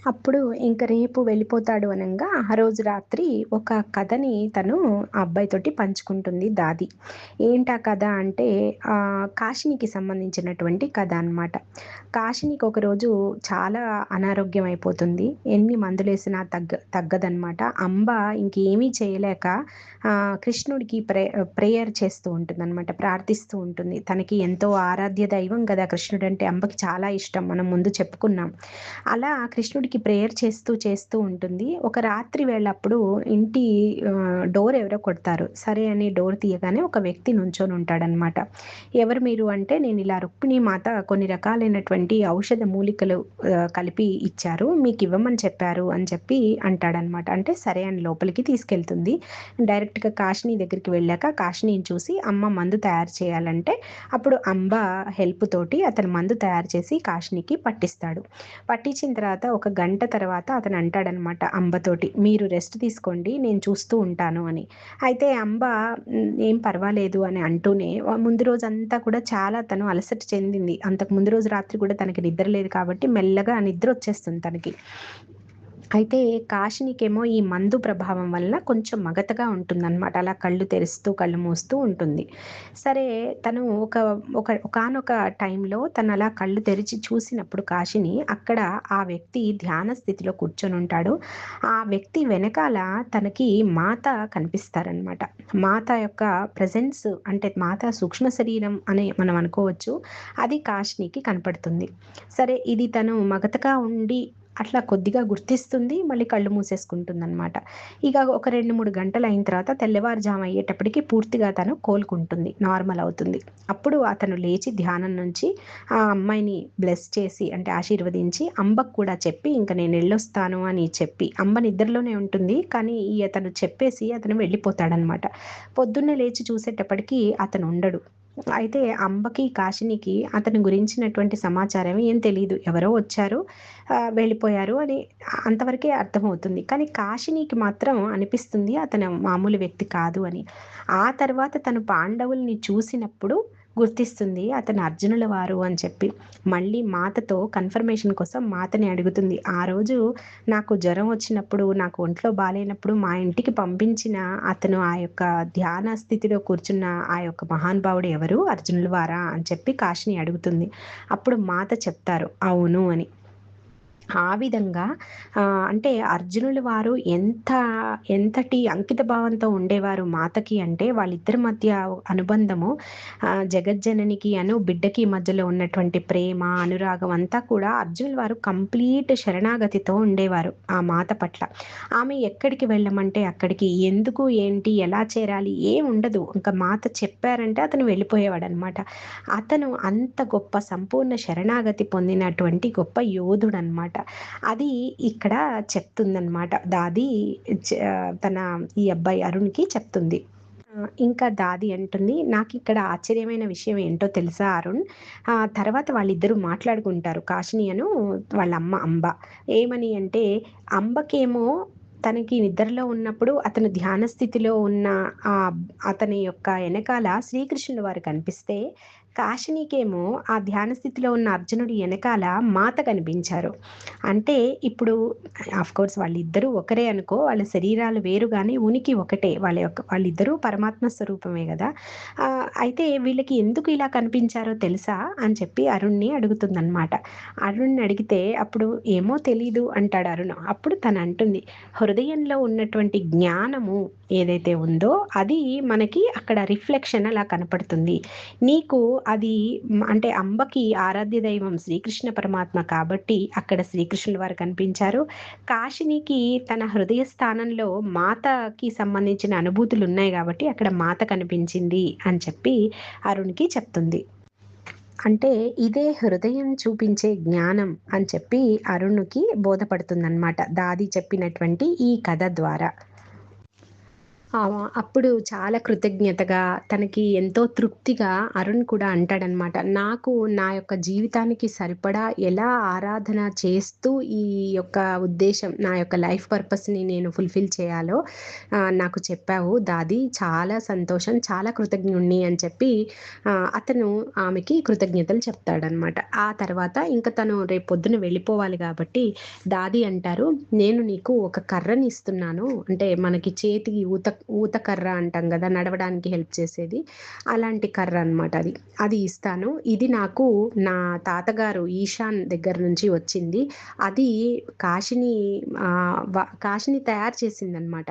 అప్పుడు ఇంక రేపు వెళ్ళిపోతాడు అనంగా, ఆ రోజు రాత్రి ఒక కథని తను ఆ అబ్బాయితోటి పంచుకుంటుంది దాది. ఏంటా కథ అంటే కాశినికి సంబంధించినటువంటి కథ అనమాట. కాశినికి ఒకరోజు చాలా అనారోగ్యం అయిపోతుంది. ఎన్ని మందులేసినా తగ్గదనమాట. అంబ ఇంకేమీ చేయలేక కృష్ణుడికి ప్రేయర్ చేస్తూ ఉంటుందనమాట. ప్రార్థిస్తూ ఉంటుంది. తనకి ఎంతో ఆరాధ్య దైవం గదా! కృష్ణుడంటే అంబకి చాలా ఇష్టం. మనం ముందు చెప్పుకున్నాం. అలా కృష్ణుడికి ప్రేయర్ చేస్తూ ఉంటుంది. ఒక రాత్రి వేళప్పుడు ఇంటి డోర్ ఎవరో కొడతారు. సరే అని డోర్ తీయగానే ఒక వ్యక్తి నుంచొని ఉంటాడనమాట. ఎవరు మీరు అంటే, నేనిలా రుక్మిణి మాత కొన్ని రకాలైనటువంటి ఔషధ మూలికలు కలిపి ఇచ్చారు. మీకివ్వమని చెప్పారు అని చెప్పి అంటాడనమాట. అంటే సరే అని లోపలికి తీసుకెళ్తుంది. డైరెక్ట్‌గా కాశిని దగ్గరికి వెళ్ళాక కాశినిని చూసి అమ్మ మందు తయారు చేయాలంటే, అప్పుడు అంబ హెల్ప్ తోటి అతను మందు తయారు చేసి కాశినికి పట్టిస్తాడు. పట్టించిన తర్వాత ఒక గంట తర్వాత అతను అంటాడనమాట అంబతోటి, "మీరు రెస్ట్ తీసుకోండి. నేను చూస్తూ ఉంటాను" అని. అయితే అంబ "ఏం పర్వాలేదు" అని అంటూనే ముందు రోజంతా కూడా చాలా తను అలసట చెందింది. అంతకు ముందు రోజు రాత్రి కూడా తనకి నిద్ర లేదు కాబట్టి మెల్లగా నిద్రొచ్చేస్తుంది తనకి. అయితే కాశినికేమో ఈ మందు ప్రభావం వలన కొంచెం మగతగా ఉంటుందనమాట. అలా కళ్ళు తెరుస్తూ, కళ్ళు మూస్తూ ఉంటుంది. సరే తను ఒకానొక టైంలో తనలా కళ్ళు తెరిచి చూసినప్పుడు కాశిని, అక్కడ ఆ వ్యక్తి ధ్యాన స్థితిలో కూర్చొనుంటాడు. ఆ వ్యక్తి వెనకాల తనకి మాత కనిపిస్తారనమాట. మాత యొక్క ప్రెజెన్స్ అంటే మాత సూక్ష్మ శరీరం అని మనం అనుకోవచ్చు. అది కాశినికి కనపడుతుంది. సరే ఇది తను మగతగా ఉండి అట్లా కొద్దిగా గుర్తిస్తుంది. మళ్ళీ కళ్ళు మూసేసుకుంటుందనమాట. ఇక ఒక 2, 3 గంటలయిన తర్వాత తెల్లవారుజాము అయ్యేటప్పటికి పూర్తిగా తను కోలుకుంటుంది. నార్మల్ అవుతుంది. అప్పుడు అతను లేచి ధ్యానం నుంచి ఆ అమ్మాయిని బ్లెస్ చేసి అంటే ఆశీర్వదించి అంబకు కూడా చెప్పి ఇంక నేనెళ్ళొస్తాను అని చెప్పి అంబ నిద్రలోనే ఉంటుంది. కానీ అతను చెప్పేసి అతను వెళ్ళిపోతాడనమాట. పొద్దున్నే లేచి చూసేటప్పటికి అతను ఉండడు. అయితే అంబకి, కాశినికి అతని గురించినటువంటి సమాచారం ఏం తెలీదు. ఎవరో వచ్చారు, వెళ్ళిపోయారు అని అంతవరకే అర్థమవుతుంది. కానీ కాశినికి మాత్రం అనిపిస్తుంది అతను మామూలు వ్యక్తి కాదు అని. ఆ తర్వాత తను పాండవుల్ని చూసినప్పుడు గుర్తిస్తుంది అతను అర్జునుల వారు అని చెప్పి. మళ్ళీ మాతతో కన్ఫర్మేషన్ కోసం మాతని అడుగుతుంది. "ఆ రోజు నాకు జ్వరం వచ్చినప్పుడు, నాకు ఒంట్లో బాలేనప్పుడు మా ఇంటికి పంపించిన అతను ఆ యొక్క ధ్యాన స్థితిలో కూర్చున్న ఆ యొక్క మహానుభావుడు ఎవరు? అర్జునుల వారా?" అని చెప్పి కాశిని అడుగుతుంది. అప్పుడు మాత చెప్తారు అవును అని. ఆ విధంగా అంటే అర్జునుల వారు ఎంతటి అంకిత భావంతో ఉండేవారు మాతకి అంటే, వాళ్ళిద్దరి మధ్య అనుబంధము జగజ్జననికి బిడ్డకి మధ్యలో ఉన్నటువంటి ప్రేమ, అనురాగం అంతా కూడా అర్జునుల వారు కంప్లీట్ శరణాగతితో ఉండేవారు ఆ మాత పట్ల. ఆమె ఎక్కడికి వెళ్ళమంటే అక్కడికి, ఎందుకు, ఏంటి, ఎలా చేరాలి ఏముండదు. ఇంక మాత చెప్పారంటే అతను వెళ్ళిపోయేవాడనమాట. అతను అంత గొప్ప సంపూర్ణ శరణాగతి పొందినటువంటి గొప్ప యోధుడనమాట. అది ఇక్కడ చెప్తుందనమాట. దాది తన ఈ అబ్బాయి అరుణ్‌కి చెప్తుంది. ఇంకా దాది అంటుంది, "నాకిక్కడ ఆశ్చర్యమైన విషయం ఏంటో తెలుసా అరుణ్? తర్వాత వాళ్ళిద్దరూ మాట్లాడుకుంటారు. కాశిని వాళ్ళ అమ్మ అంబ. ఏమని అంటే, అంబకేమో తనకి నిద్రలో ఉన్నప్పుడు అతను ధ్యాన స్థితిలో ఉన్న అతని యొక్క ఎనకాల శ్రీకృష్ణుల వారు కనిపిస్తే, కాశినికేమో ఆ ధ్యాన స్థితిలో ఉన్న అర్జునుడి ఎనకాల మాత కనిపించారు. అంటే ఇప్పుడు ఆఫ్‌కోర్స్ వాళ్ళిద్దరూ ఒకరే అనుకో, వాళ్ళ శరీరాలు వేరు గాని ఉనికి ఒకటే. వాళ్ళిద్దరూ పరమాత్మ స్వరూపమే గదా! అయితే వీళ్ళకి ఎందుకు ఇలా కనిపించారో తెలుసా? అని చెప్పి అరుణ్‌ని అడుగుతుందనమాట. అరుణ్‌ని అడిగితే అప్పుడు "ఏమో తెలీదు" అంటాడు అరుణ్. అప్పుడు తనంటుంది, "హృదయంలో ఉన్నటువంటి జ్ఞానము ఏదైతే ఉందో అది మనకి అక్కడ రిఫ్లెక్షన్ అలా కనపడుతుంది. నీకు అది అంటే అంబకి ఆరాధ్య దైవం శ్రీకృష్ణ పరమాత్మ కాబట్టి అక్కడ శ్రీకృష్ణుల వారు కనిపించారు. కాశినికి తన హృదయ స్థానంలో మాతకి సంబంధించిన అనుభూతులున్నాయి గాబట్టి అక్కడ మాత కనిపించింది" అని చెప్పి అరుణ్‌కి చెప్తుంది. అంటే ఇదే హృదయం చూపించే జ్ఞానం అని చెప్పి అరుణ్‌కి బోధపడుతుందనమాట. దాది చెప్పినటువంటి ఈ కథ ద్వారా. ఆ! అప్పుడు చాలా కృతజ్ఞతగా, తనకి ఎంతో తృప్తిగా అరుణ్ కూడా అంటాడనమాట. నాకు నా యొక్క జీవితానికి సరిపడా ఎలా ఆరాధన చేస్తూ ఈ యొక్క ఉద్దేశ్యం, నా యొక్క లైఫ్ పర్పస్‌ని నేను ఫుల్‌ఫిల్ చేయాలో నాకు చెప్పావు దాది. చాలా సంతోషం, చాలా కృతజ్ఞుడిని అని చెప్పి అతను ఆమెకి కృతజ్ఞతలు చెప్తాడనమాట. ఆ తర్వాత ఇంక తను రేపొద్దున వెళ్ళిపోవాలి గాబట్టి దాది అంటారు, "నేను నీకు ఒక కర్రని ఇస్తున్నాను." అంటే మనకి చేతికి ఊత కర్ర అంటాం గదా! నడవడానికి హెల్ప్ చేసేది. అలాంటి కర్ర అనమాట అది. అది ఇస్తాను. ఇది నాకు నా తాతగారు ఈశాన్ దగ్గర నుంచి వచ్చింది. అది కాశీని కాశీని తయారు చేసిందనమాట.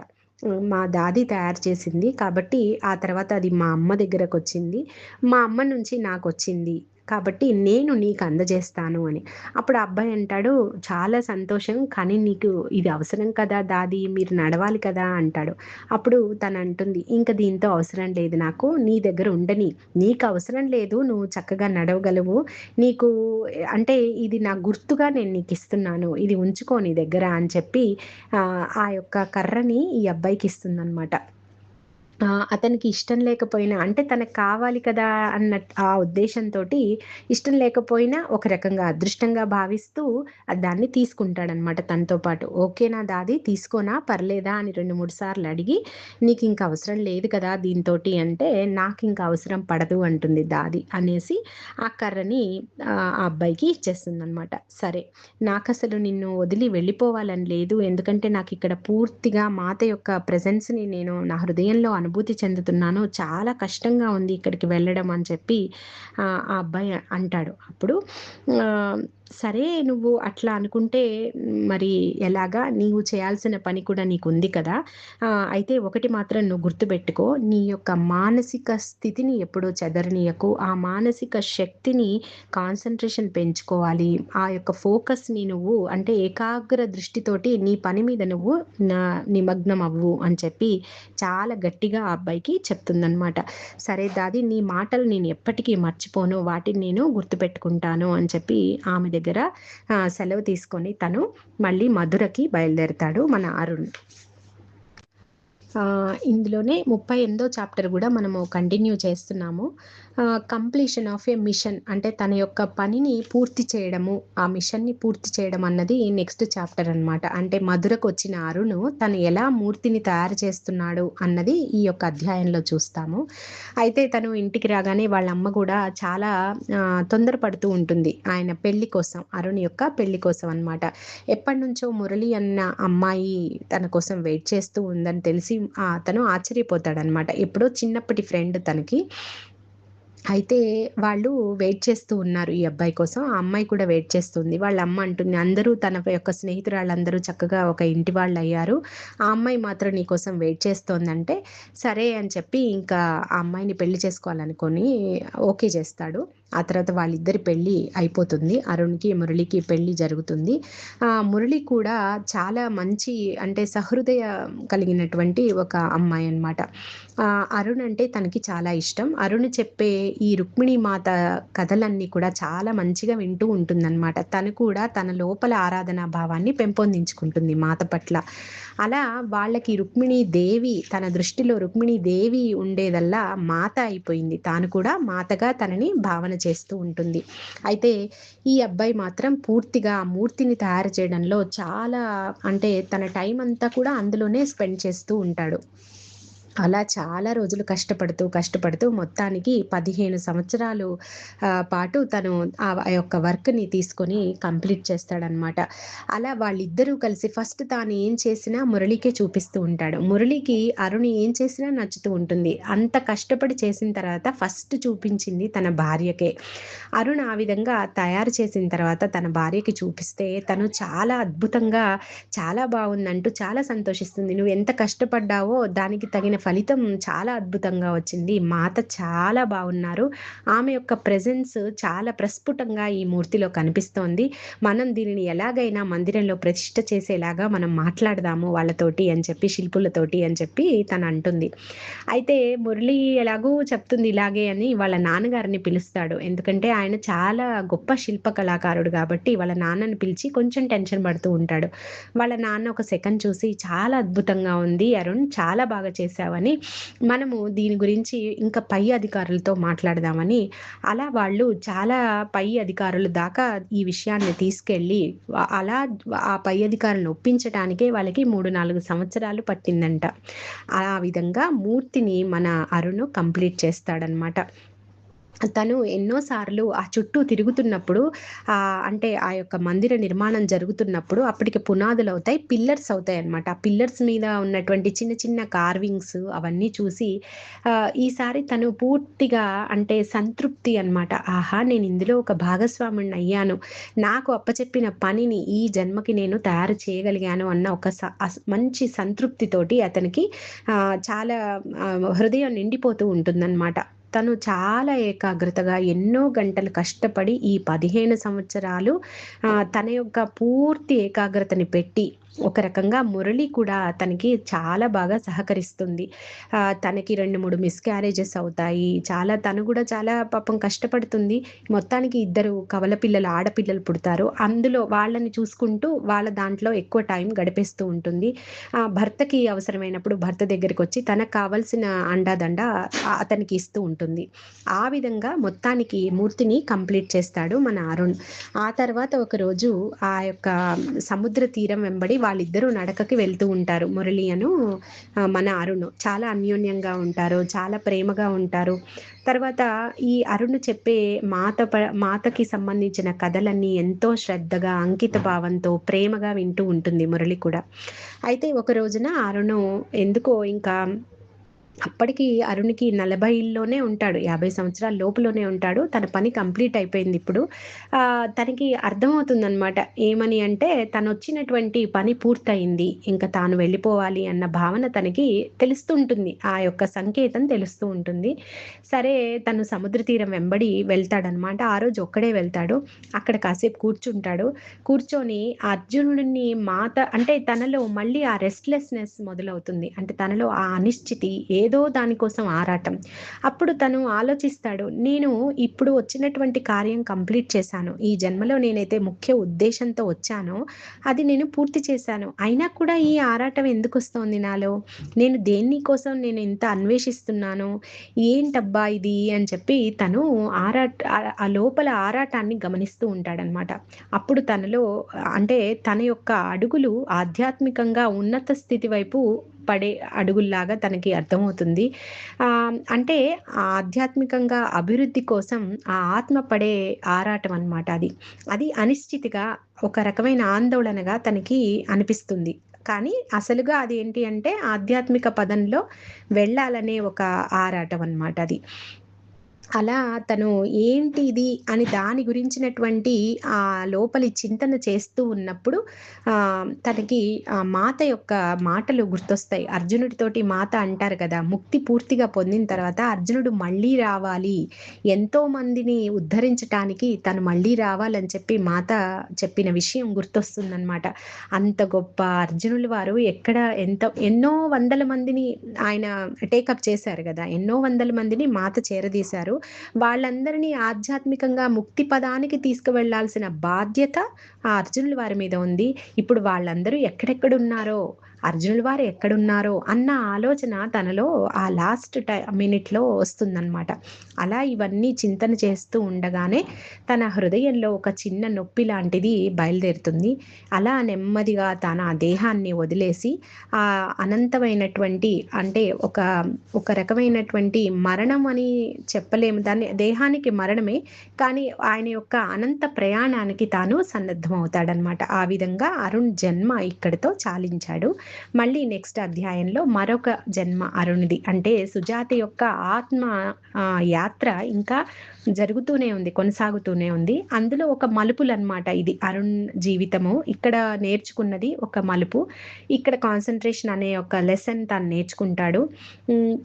మా దాది తయారు చేసింది. కాబట్టి ఆ తర్వాత అది మా అమ్మ దగ్గరకొచ్చింది. మా అమ్మ నుంచి నాకొచ్చింది. కాబట్టి నేను నీకు అందజేస్తాను అని. అప్పుడు ఆ అబ్బాయి అంటాడు, "చాలా సంతోషం. కానీ నీకు ఇది అవసరం కదా దాది! మీరు నడవాలి కదా!" అంటాడు. అప్పుడు తనంటుంది, "ఇంక దీంతో అవసరం లేదు నాకు. నీ దగ్గర ఉండని. నీకవసరం లేదు. నువ్వు చక్కగా నడవగలవు. నీకు అంటే ఇది నా గుర్తుగా నేను నీకిస్తున్నాను. ఇది ఉంచుకో నీ దగ్గర" అని చెప్పి ఆ యొక్క కర్రని ఈ అబ్బాయికిస్తుందనమాట. అతనికి ఇష్టం లేకపోయినా అంటే తనకు కావాలి కదా ఆ ఉద్దేశంతోటి ఇష్టం లేకపోయినా ఒక రకంగా అదృష్టంగా భావిస్తూ దాన్ని తీసుకుంటాడనమాట తనతో పాటు. "ఓకేనా దాది తీసుకోనా? పర్లేదా?" అని 2, 3 సార్లు అడిగి, "నీకింక అవసరం లేదు కదా దీనితోటి" అంటే, "నాకింక అవసరం పడదు" అంటుంది దాది. అనేసి ఆ కర్రని ఆ అబ్బాయికి ఇచ్చేస్తుందనమాట. సరే, నాకసలు నిన్ను వదిలి వెళ్ళిపోవాలని లేదు. ఎందుకంటే నాకిక్కడ పూర్తిగా మాత యొక్క ప్రెజెన్స్‌ని నేను నా హృదయంలో అనుభూతి చెందుతున్నాను. చాలా కష్టంగా ఉంది ఇక్కడికి వెళ్ళడం అని చెప్పి ఆ అబ్బాయి అంటాడు. అప్పుడు ఆహ్, సరే నువ్వు అట్లా అనుకుంటే మరి ఎలాగా? నీవు చేయాల్సిన పని కూడా నీకుంది కదా! అయితే ఒకటి మాత్రం నువ్వు గుర్తుపెట్టుకో. నీ యొక్క మానసిక స్థితిని ఎప్పుడూ చెదరనీయకు. ఆ మానసిక శక్తిని కాన్సంట్రేషన్ పెంచుకోవాలి. ఆ యొక్క ఫోకస్‌ని నువ్వు అంటే ఏకాగ్ర దృష్టితోటి నీ పని మీద నువ్వు నా నిమగ్నం అవ్వు అని చెప్పి చాలా గట్టిగా ఆ అబ్బాయికి చెప్తుందనమాట. సరే దాది నీ మాటలు నేను ఎప్పటికీ మర్చిపోను. వాటిని నేను గుర్తుపెట్టుకుంటాను అని చెప్పి ఆమె దగ్గర సెలవు తీసుకొని తను మళ్ళీ మధురకి బయలుదేరతాడు మన అరుణ్. ఇందులోనే 38దో చాప్టర్ గూడా మనము కంటిన్యూ చేస్తున్నాము. కంప్లీషన్ ఆఫ్ ఎ మిషన్ అంటే తన యొక్క పనిని పూర్తి చేయడము, ఆ మిషన్‌ని పూర్తి చేయడం అన్నది నెక్స్ట్ చాప్టర్ అనమాట. అంటే మధురకొచ్చిన అరుణు తను ఎలా మూర్తిని తయారు చేస్తున్నాడు అన్నది ఈ యొక్క అధ్యాయంలో చూస్తాము. అయితే తను ఇంటికి రాగానే వాళ్ళ అమ్మ గూడా చాలా తొందరపడుతూ ఉంటుంది. ఆయన పెళ్లి కోసం, అరుణ్ యొక్క పెళ్లి కోసం అనమాట. ఎప్పటినుంచో మురళి అన్న అమ్మాయి తన కోసం వెయిట్ చేస్తూ ఉందని తెలిసి అతను ఆశ్చర్యపోతాడనమాట. ఎప్పుడో చిన్నప్పటి ఫ్రెండ్ తనకి. అయితే వాళ్ళు వెయిట్ చేస్తూ ఉన్నారు ఈ అబ్బాయి కోసం. ఆ అమ్మాయి కూడా వెయిట్ చేస్తుంది. వాళ్ళ అమ్మ అంటుంది, "అందరూ తన యొక్క స్నేహితురాళ్ళందరూ చక్కగా ఒక ఇంటి వాళ్ళయ్యారు. ఆ అమ్మాయి మాత్రం నీ కోసం వెయిట్ చేస్తోందంటే" సరే అని చెప్పి ఇంకా ఆ అమ్మాయిని పెళ్లి చేసుకోవాలనుకోని ఓకే చేస్తాడు. ఆ తర్వాత వాళ్ళిద్దరి పెళ్లి అయిపోతుంది. అరుణ్‌కి, మురళికి పెళ్లి జరుగుతుంది. మురళి కూడా చాలా మంచి అంటే సహృదయ కలిగినటువంటి ఒక అమ్మాయన్నమాట. అరుణ్ అంటే తనకి చాలా ఇష్టం. అరుణ్ చెప్పే ఈ రుక్మిణి మాత కథలన్నీ కూడా చాలా మంచిగా వింటూ ఉంటుందన్నమాట. తను కూడా తన లోపల ఆరాధనా భావాన్ని పెంపొందించుకుంటుంది మాత పట్ల. అలా వాళ్ళకి రుక్మిణి దేవి తన దృష్టిలో రుక్మిణి దేవి ఉండేదల్లా మాత అయిపోయింది. తాను కూడా మాతగా తనని భావన చేస్తూ ఉంటుంది. అయితే ఈ అబ్బాయి మాత్రం పూర్తిగా ఆ మూర్తిని తయారు చేయడంలో చాలా అంటే తన టైం అంతా కూడా అందులోనే స్పెండ్ చేస్తూ ఉంటాడు. అలా చాలా రోజులు కష్టపడుతూ మొత్తానికి 15 సంవత్సరాలు పాటు తను ఆ యొక్క వర్క్‌ని తీసుకొని కంప్లీట్ చేస్తాడనమాట. అలా వాళ్ళిద్దరూ కలిసి ఫస్ట్ తాను ఏం చేసినా మురళికే చూపిస్తూ ఉంటాడు. మురళికి అరుణ్ ఏం చేసినా నచ్చుతూ ఉంటుంది. అంత కష్టపడి చేసిన తర్వాత ఫస్ట్ చూపించింది తన భార్యకే. అరుణ్ ఆ విధంగా తయారు చేసిన తర్వాత తన భార్యకి చూపిస్తే తను చాలా అద్భుతంగా, చాలా బావుందంటూ చాలా సంతోషిస్తుంది. "నువ్వెంత కష్టపడ్డావో దానికి తగిన ఫలితం చాలా అద్భుతంగా వచ్చింది. మాత చాలా బావున్నారు. ఆమె యొక్క ప్రెజెన్స్ చాలా ప్రస్ఫుటంగా ఈ మూర్తిలో కనిపిస్తోంది. మనం దీనిని ఎలాగైనా మందిరంలో ప్రతిష్ఠ చేసేలాగా మనం మాట్లాడదాము వాళ్ళతోటి" అని చెప్పి శిల్పులతోటి అని చెప్పి తనంటుంది. అయితే మురళి ఎలాగో చెప్తుంది ఇలాగే అని వాళ్ళ నాన్నగారిని పిలుస్తాడు. ఎందుకంటే ఆయన చాలా గొప్ప శిల్ప కళాకారుడు గాబట్టి వాళ్ళ నాన్నని పిలిచి కొంచెం టెన్షన్ పడుతూ ఉంటాడు. వాళ్ళ నాన్న ఒక సెకండ్ చూసి "చాలా అద్భుతంగా ఉంది అరుణ్. చాలా బాగా చేశావు" చెప్పావని మనము దీని గురించి ఇంకా పై అధికారులతో మాట్లాడదామని, అలా వాళ్ళు చాలా పై అధికారుల దాకా ఈ విషయాన్ని తీసుకెళ్ళి అలా ఆ పై అధికారులను ఒప్పించటానికే వాళ్ళకి 3, 4 సంవత్సరాలు పట్టిందంట. ఆ విధంగా మూర్తిని మన అరుణ్ కంప్లీట్ చేస్తాడనమాట. తను ఎన్నో సార్లు ఆ చుట్టూ తిరుగుతున్నప్పుడు అంటే ఆ యొక్క మందిర నిర్మాణం జరుగుతున్నప్పుడు అప్పటికి పునాదులవుతాయి. పిల్లర్స్ అవుతాయన్నమాట. ఆ పిల్లర్స్ మీద ఉన్నటువంటి చిన్న చిన్న కార్వింగ్స్ అవన్నీ చూసి ఈసారి తను పూర్తిగా అంటే సంతృప్తి అన్నమాట. ఆహా! నేను ఇందులో ఒక భాగస్వాముడినయ్యాను. నాకు అప్పచెప్పిన పనిని ఈ జన్మకి నేను తయారు చేయగలిగాను అన్న ఒక మంచి సంతృప్తితోటి అతనికి చాలా హృదయం నిండిపోతూ ఉంటుందన్నమాట. తను చాలా ఏకాగ్రతగా ఎన్నో గంటలు కష్టపడి ఈ 15 సంవత్సరాలు తన యొక్క పూర్తి ఏకాగ్రతని పెట్టి ఒక రకంగా మురళి కూడా తనకి చాలా బాగా సహకరిస్తుంది. తనకి 2, 3 మిస్‌క్యారేజెస్ అవుతాయి. తను కూడా చాలా పాపం కష్టపడుతుంది. మొత్తానికి ఇద్దరు కవల పిల్లలు, ఆడపిల్లలు పుడతారు. అందులో వాళ్ళని చూసుకుంటూ వాళ్ళ దాంట్లో ఎక్కువ టైం గడిపేస్తూ ఉంటుంది. భర్తకి అవసరమైనప్పుడు భర్త దగ్గరికొచ్చి తనకు కావాల్సిన అండాదండ అతనికి ఇస్తూ ఉంటుంది. ఆ విధంగా మొత్తానికి మూర్తిని కంప్లీట్ చేస్తాడు మన అరుణ్. ఆ తర్వాత ఒకరోజు ఆ యొక్క సముద్ర తీరం వెంబడి వాళ్ళిద్దరూ నడకకి వెళ్తూ ఉంటారు. మురళి మన అరుణ్. చాలా అన్యోన్యంగా ఉంటారు. చాలా ప్రేమగా ఉంటారు. తర్వాత ఈ అరుణ్ చెప్పే మాతకి సంబంధించిన కథలన్నీ ఎంతో శ్రద్ధగా, అంకిత భావంతో, ప్రేమగా వింటూ ఉంటుంది మురళి కూడా. అయితే ఒక రోజున అరుణ్ ఎందుకో ఇంకా అప్పటికి అరుణ్‌కి 40లోనే ఉంటాడు. 50 సంవత్సరాల లోపులోనే ఉంటాడు. తన పని కంప్లీట్ అయిపోయింది ఇప్పుడు. తనకి అర్థమవుతుందనమాట. ఏమని అంటే తనొచ్చినటువంటి పని పూర్తయింది. ఇంక తాను వెళ్ళిపోవాలి అన్న భావన తనకి తెలుస్తూ ఉంటుంది. ఆ యొక్క సంకేతం తెలుస్తూ ఉంటుంది. సరే తను సముద్ర తీరం వెంబడి వెళ్తాడనమాట. ఆ రోజు ఒక్కడే వెళ్తాడు. అక్కడ కాసేపు కూర్చుంటాడు. కూర్చొని అర్జునుడిని అంటే తనలో మళ్ళీ ఆ రెస్ట్‌లెస్‌నెస్ మొదలవుతుంది. అంటే తనలో ఆ అనిశ్చితి ఏదో దానికోసం ఆరాటం. అప్పుడు తను ఆలోచిస్తాడు. నేను ఇప్పుడు వచ్చినటువంటి కార్యం కంప్లీట్ చేశాను. ఈ జన్మలో నేనైతే ముఖ్య ఉద్దేశంతో వచ్చానో అది నేను పూర్తి చేశాను. అయినా కూడా ఈ ఆరాటం ఎందుకొస్తోంది నాలో? నేను దేని కోసం నేను ఇంత అన్వేషిస్తున్నాను? ఏంటబ్బా ఇది అని చెప్పి తను ఆ లోపల ఆరాటాన్ని గమనిస్తూ ఉంటాడనమాట. అప్పుడు తనలో అంటే తన యొక్క అడుగులు ఆధ్యాత్మికంగా ఉన్నత స్థితి వైపు పడే అడుగుల్లాగా తనకి అర్థమవుతుంది. అంటే ఆధ్యాత్మికంగా అభివృద్ధి కోసం ఆ ఆత్మ పడే ఆరాటం అన్నమాట అది. అది అనిశ్చితిగా ఒక రకమైన ఆందోళనగా తనకి అనిపిస్తుంది. కానీ అసలుగా అది ఏంటి అంటే ఆధ్యాత్మిక పదంలో వెళ్ళాలనే ఒక ఆరాటం అన్నమాట అది. అలా తను ఏంటి ఇది అని దాని గురించినటువంటి లోపలి చింతన చేస్తూ ఉన్నప్పుడు తనకి మాత యొక్క మాటలు గుర్తొస్తాయి. అర్జునుడితోటి మాత అంటారు కదా! ముక్తి పూర్తిగా పొందిన తర్వాత అర్జునుడు మళ్ళీ రావాలి. ఎంతో మందిని ఉద్ధరించటానికి తను మళ్ళీ రావాలని చెప్పి మాత చెప్పిన విషయం గుర్తొస్తుందనమాట. అంత గొప్ప అర్జునులు వారు ఎన్నో వందల మందిని ఆయన టేకప్ చేశారు గదా! ఎన్నో వందల మందిని మాత చేరదీశారు. వాళ్ళందరినీ ఆధ్యాత్మికంగా ముక్తి పదానికి తీసుకువెళ్ళాల్సిన బాధ్యత ఆ అర్జునుల వారి మీద ఉంది. ఇప్పుడు వాళ్ళందరూ ఎక్కడెక్కడున్నారో, అర్జునుల వారు ఎక్కడున్నారో అన్న ఆలోచన తనలో ఆ లాస్ట్ మినిట్‌లో వస్తుందనమాట. అలా ఇవన్నీ చింతన చేస్తూ ఉండగానే తన హృదయంలో ఒక చిన్న నొప్పి లాంటిది బయలుదేరుతుంది. అలా నెమ్మదిగా తన దేహాన్ని వదిలేసి అనంతమైనటువంటి అంటే ఒక రకమైనటువంటి మరణం అని చెప్పలేము. దాన్ని దేహానికి మరణమే. కానీ ఆయన యొక్క అనంత ప్రయాణానికి తాను సన్నద్ధమవుతాడనమాట. ఆ విధంగా అరుణ్ జన్మ ఇక్కడితో చాలించాడు. మళ్ళీ నెక్స్ట్ అధ్యాయంలో మరొక జన్మ అరుణ్‌ది. అంటే సుజాత యొక్క ఆత్మ యాత్ర ఇంకా జరుగుతూనే ఉంది. కొనసాగుతూనే ఉంది. అందులో ఒక మలుపులనమాట ఇది అరుణ్ జీవితము. ఇక్కడ నేర్చుకున్నది ఒక మలుపు. ఇక్కడ కాన్సంట్రేషన్ అనే ఒక లెసన్ తను నేర్చుకుంటాడు.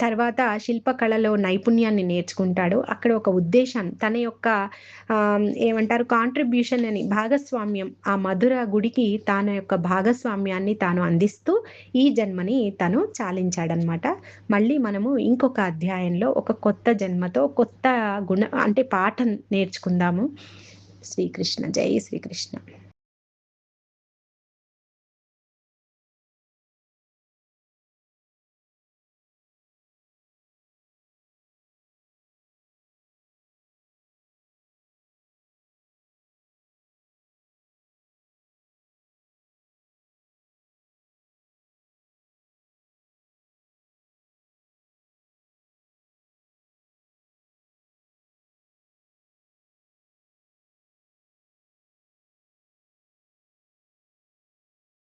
తర్వాత శిల్పకళలో నైపుణ్యాన్ని నేర్చుకుంటాడు. అక్కడ ఒక ఉద్దేశం తన యొక్క ఏమంటారు కాంట్రిబ్యూషన్ అని భాగస్వామ్యం ఆ మధుర గుడికి తన యొక్క భాగస్వామ్యాన్ని తాను అందిస్తూ ఈ జన్మని తను చాలించాడనమాట. మళ్ళీ మనము ఇంకొక అధ్యాయంలో ఒక కొత్త జన్మతో కొత్త అంటే పాఠం నేర్చుకుందాము. శ్రీకృష్ణ. జై శ్రీకృష్ణ.